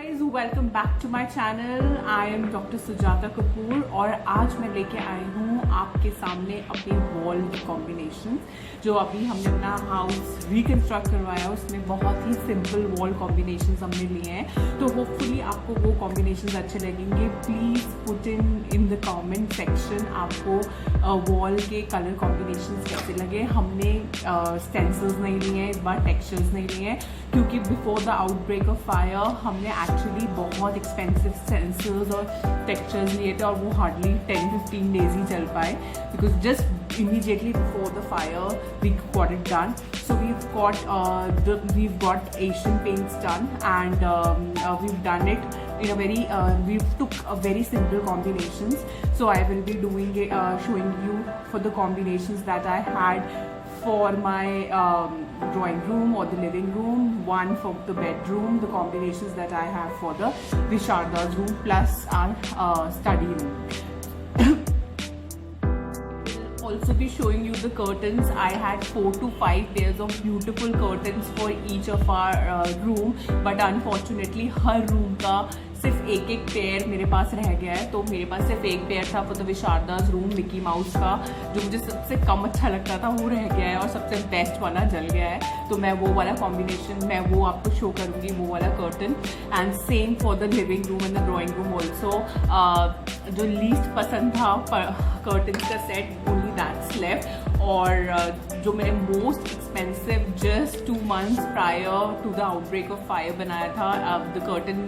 Guys welcome back to my channel. I am doctor Sujata Kapoor और आज मैं लेके आई हूँ आपके सामने अपनी वॉल कॉम्बिनेशन। जो अभी हमने अपना हाउस रिकन्स्ट्रक्ट करवाया उसमें बहुत ही सिंपल वॉल कॉम्बिनेशन हमने लिए हैं, तो होपफुली आपको वो कॉम्बिनेशन अच्छे लगेंगे। Please put in the comment section आपको वॉल के कलर कॉम्बिनेशन कैसे लगे। हमने स्टेंसिल्स नहीं लिए हैं इस बार, टेक्सचर्स नहीं लिए हैं, क्योंकि before the outbreak of fire हमने एक्चुअली बहुत एक्सपेंसिव स्टेंसिल्स और टेक्सचर्स लिए थे और वो हार्डली 10-15 डेज ही चल पाए, because just immediately before the fire we got it done. So we've got Asian paints done, and we've done it in a very we took a very simple combinations. So I will be showing you for the combinations that I had for my drawing room or the living room, one for the bedroom, the combinations that I have for the Visharda's room plus our study room. Also be showing you the curtains. I had 4 to 5 pairs of beautiful curtains for each of our room, but unfortunately her room का सिर्फ एक pair मेरे पास रह गया है। तो मेरे पास सिर्फ एक पेयर था फॉर द विशारदास रूम मिकी माउस का, जो मुझे सबसे कम अच्छा लगता था वो रह गया है और सबसे बेस्ट वाला जल गया है। तो मैं वो वाला कॉम्बिनेशन मैं वो आपको शो करूँगी, वो वाला curtain. And same for the living room and the drawing room also. जो लीस्ट पसंद था कर्टन का सेट, ओनली दैट्स लेफ्ट। और जो मैंने most expensive just 2 months prior to the outbreak of fire बनाया था, the curtain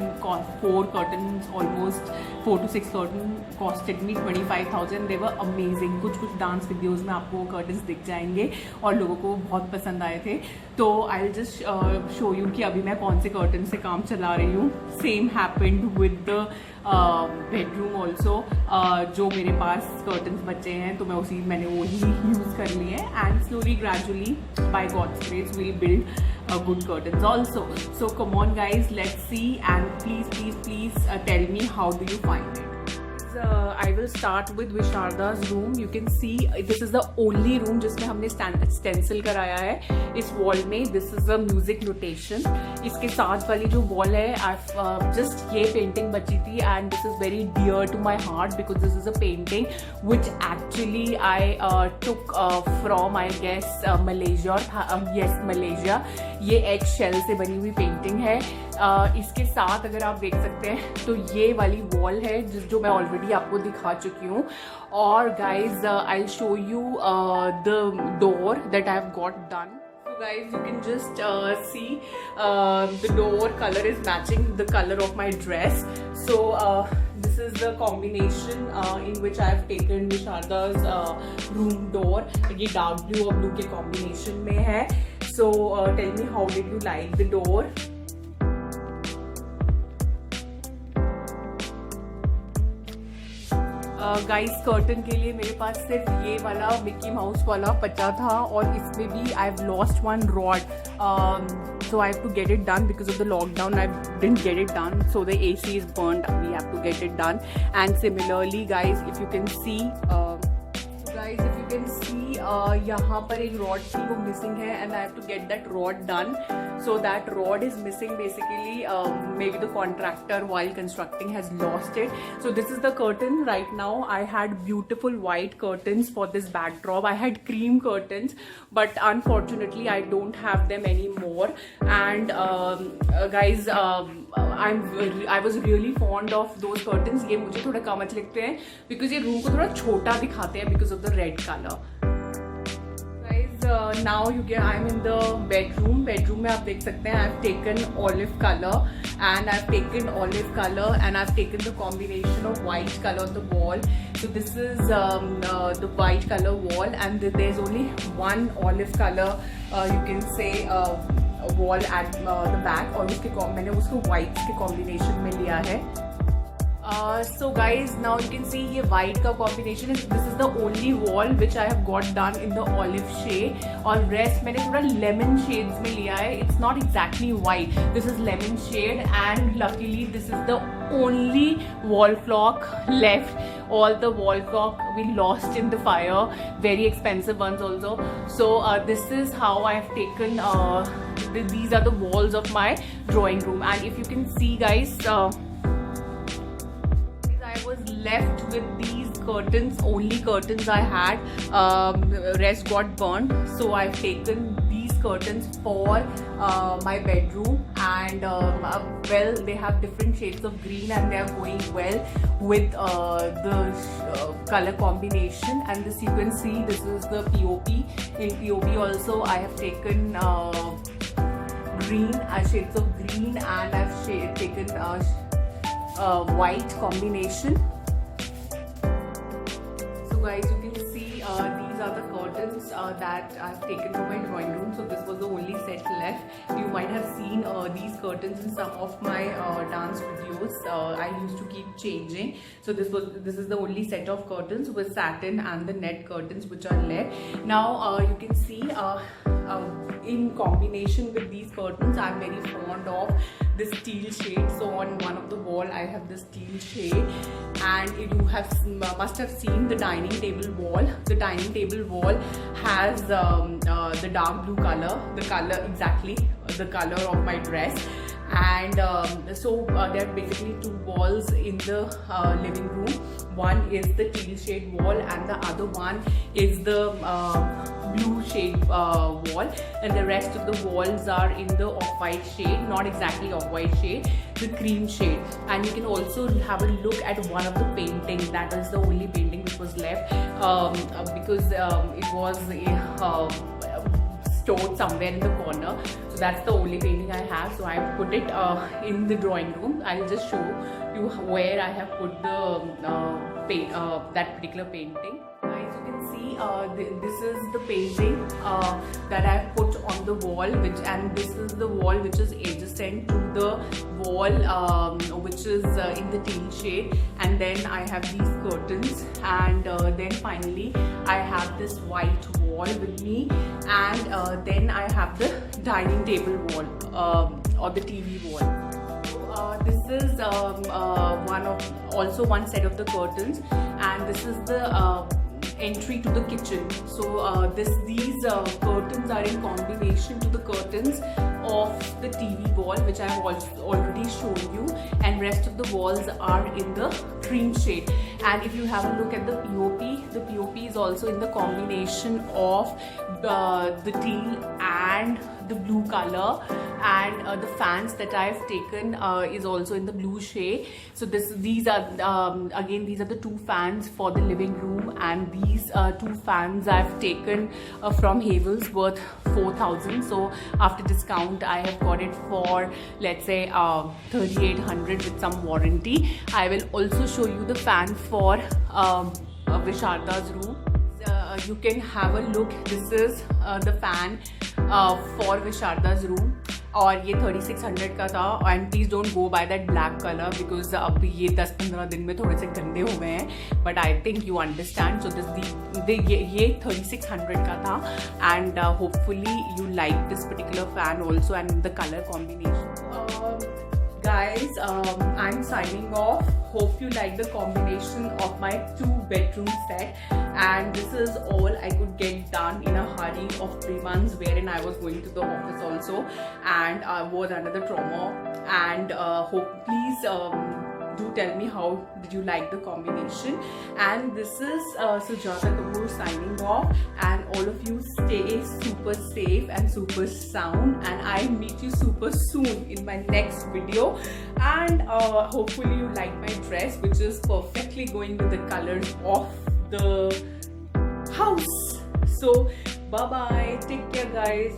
4 curtains, almost 4 to 6 curtain costed me 25,000. they were amazing. कुछ डांस वीडियोस में आपको वो कर्टन्स दिख जाएंगे और लोगों को बहुत पसंद आए थे। तो I will just show you कि अभी मैं कौन से कर्टन से काम चला रही हूँ। Same happened with the bedroom also. जो मेरे पास कर्टन्स बचे हैं तो मैंने वो ही यूज़ कर लिए हैं, and slowly gradually by God's grace will build good curtains also. So come on guys, let's see, and please tell me how do you find it. I will start with Visharda's room. You can see this is the only room जिसमें हमने stencil कराया है इस wall में। This is a music notation. इसके साथ वाली जो wall है just ये painting बची थी, and this is very dear to my heart because this is a painting which actually I took from I guess Malaysia. Yes, Malaysia. ये egg shell से बनी हुई painting है। इसके साथ अगर आप देख सकते हैं तो ये वाली वॉल है जो मैं ऑलरेडी आपको दिखा चुकी हूँ। और guys I will show you the door that I have got done. So guys, you can just see the door color is matching the color of my dress. So this is the combination in which I have taken Visharda's room door. ये dark blue और blue के combination में है। So tell me, how did you like the door? Guys curtain के लिए मेरे पास सिर्फ ये वाला मिकी माउस वाला बचा था, और इसमें भी I have lost 1 rod. So I have to get it done because of the lockdown. I didn't get it done, so the AC is burnt. We have to get it done. And similarly guys, if you can see यहाँ पर एक rod थी वो missing है, and I have to get that rod done. So that rod is missing basically. Maybe the contractor while constructing has lost it. So this is the curtain right now. I had beautiful white curtains for this backdrop. I had cream curtains, but unfortunately I don't have them anymore. And guys, I was really fond of those curtains. ये मुझे थोड़ा कम अच्छे लगते हैं because ये room को थोड़ा छोटा दिखाते हैं because of the red color. Now I'm in the bedroom में आप देख सकते हैं I've taken olive color and I've taken the combination of white color on the wall. So this is the white color wall, and there's only one olive color you can say wall at the back, और मैंने उसको white के combination में लिया है। So guys, now you can see ये white का combination is, this is the only wall which I have got done in the olive shade, और rest मैंने थोड़ा lemon shades में लिया है. It's not exactly white, this is lemon shade, and luckily this is the only wall clock left. All the wall clock we lost in the fire, very expensive ones also. So this is how I have taken these are the walls of my drawing room. And if you can see, guys, I was left with these curtains, only curtains I had. Rest got burned, so I've taken these curtains for my bedroom. And well, they have different shades of green and they are going well with the color combination. And this, you can see, this is the POP. In POP also I have taken green, shades of green, and I've taken white combination. So guys, you can see these are the curtains that I've taken from my drawing room. So this was the only set left. You might have seen these curtains in some of my dance videos. I used to keep changing. So this is the only set of curtains with satin and the net curtains which are left. Now you can see in combination with these curtains, I'm very fond of this teal shade. So on one of the wall I have this teal shade, and you must have seen the dining table wall. The dining table wall has the dark blue color, exactly the color of my dress. And so there are basically two walls in the living room. One is the teal shade wall and the other one is the blue shade wall, and the rest of the walls are in the off-white shade, not exactly off-white shade, the cream shade. And you can also have a look at one of the paintings. That is the only painting which was left because it was stored somewhere in the corner. So that's the only painting I have. So I put it in the drawing room. I'll just show you where I have put the that particular painting. Guys, you can see this is the painting that I have put on the wall, and this is the wall which is adjacent to the wall which is in the teal shade. And then I have these curtains, and then finally I have this white wall with me, and then I have the dining table wall or the TV wall. This is one set of the curtains, and this is the entry to the kitchen. So these curtains are in combination to the curtains of the TV wall, which I have already shown you, and rest of the walls are in the cream shade. And if you have a look at the POP is also in the combination of the teal and the blue color, and the fans that I've taken is also in the blue shade. So these are again, these are the two fans for the living room, and these two fans I've taken from Havells, worth 4,000. So after discount I have got it for, let's say, 3,800 with some warranty. I will also show you the fan for Visharda's room. You can have a look. This is the fan for Visharda's room, और ये 3600 का था. And please don't go by that black colour because अब ये 10-15 दिन में थोड़े से गंदे हो गए हैं, but I think you understand. So ये 3600 का था, and hopefully you like this particular fan also and the colour combination. Guys, I'm signing off. Hope you like the combination of my 2-bedroom set, and this is all I could get done in a hurry of 3 months, wherein I was going to the office also, and I was under the trauma. And please do tell me how did you like the combination. And this is Sujata Kapoor signing off, and all of you stay super safe and super sound, and I'll meet you super soon in my next video. And hopefully you like my dress, which is perfectly going with the colors of the house. So bye bye, take care guys.